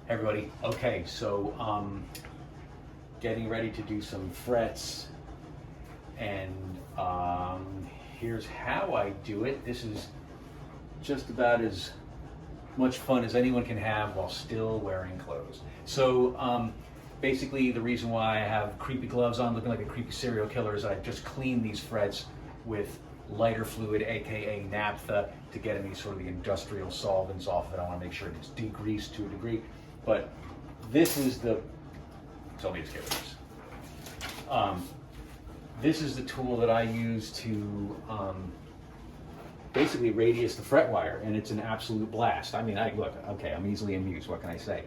Everybody, okay, so getting ready to do some frets, and here's how I do it. This is just about as much fun as anyone can have while still wearing clothes. So basically the reason why I have creepy gloves on looking like a creepy serial killer is I just cleaned these frets with lighter fluid, aka naphtha, to get any sort of the industrial solvents off of it. I want to make sure it's degreased to a degree. But this is the, tell me to get rid of this. This is the tool that I use to basically radius the fret wire, and it's an absolute blast. I mean, look, okay, I'm easily amused, what can I say?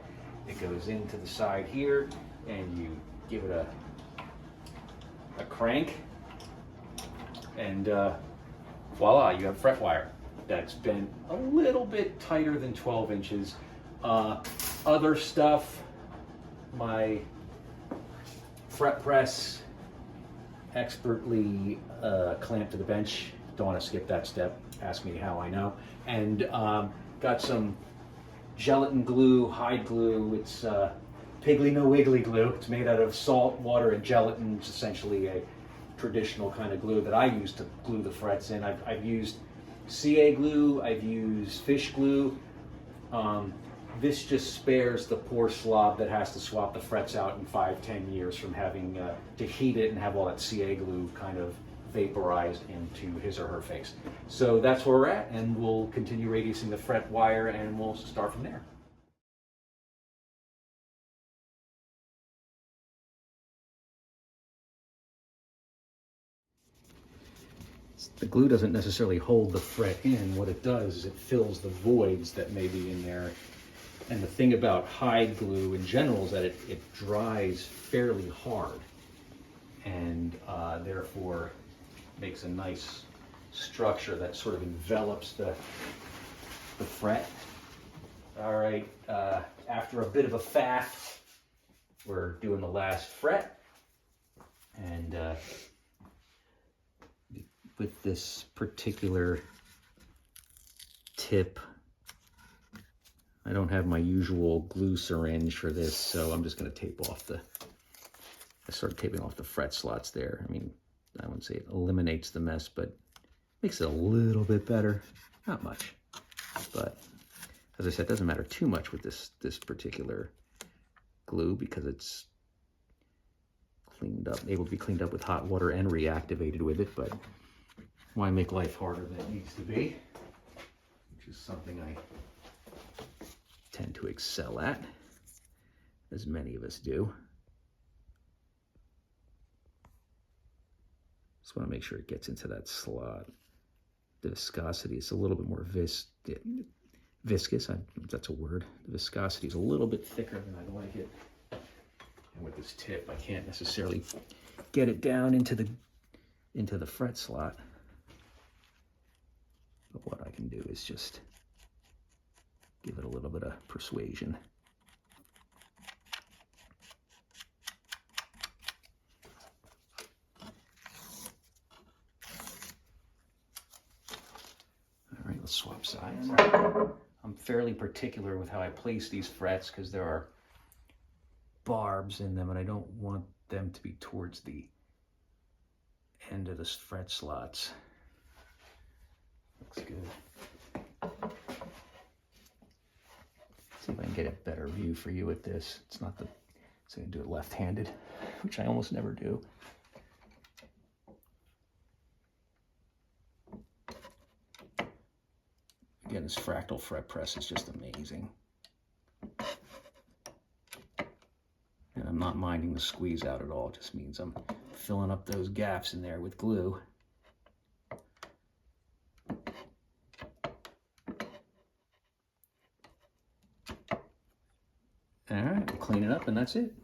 It goes into the side here, and you give it a crank, and voila, you have fret wire that's been a little bit tighter than 12 inches. Other stuff, my fret press, expertly clamped to the bench. Don't want to skip that step, ask me how I know. And got some gelatin glue, hide glue. It's Piggly No Wiggly glue. It's made out of salt, water, and gelatin. It's essentially a traditional kind of glue that I use to glue the frets in. I've used CA glue, I've used fish glue. This just spares the poor slob that has to swap the frets out in 5-10 years from having to heat it and have all that CA glue kind of vaporized into his or her face. So that's where we're at, and we'll continue radiusing the fret wire, and we'll start from there. The glue doesn't necessarily hold the fret in. What it does is it fills the voids that may be in there. And the thing about hide glue in general is that it dries fairly hard, and therefore makes a nice structure that sort of envelops the fret. All right, after a bit of a faff, we're doing the last fret, and with this particular tip, I don't have my usual glue syringe for this, so I'm just going to tape off I started taping off the fret slots there. I mean, I wouldn't say it eliminates the mess, but makes it a little bit better. Not much, but as I said, it doesn't matter too much with this particular glue because it's cleaned up, able to be cleaned up with hot water and reactivated with it, but why make life harder than it needs to be, which is something I tend to excel at, as many of us do. Just want to make sure it gets into that slot. The viscosity is a little bit more viscous, if that's a word. The viscosity is a little bit thicker than I'd like it. And with this tip, I can't necessarily get it down into the fret slot. But what I can do is just give it a little bit of persuasion. All right, let's swap sides. I'm fairly particular with how I place these frets because there are barbs in them, and I don't want them to be towards the end of the fret slots. Looks good. See if I can get a better view for you with this. It's not the, so I can do it left-handed, which I almost never do. Again, this fractal fret press is just amazing. And I'm not minding the squeeze out at all. It just means I'm filling up those gaps in there with glue. All right, we'll clean it up, and that's it.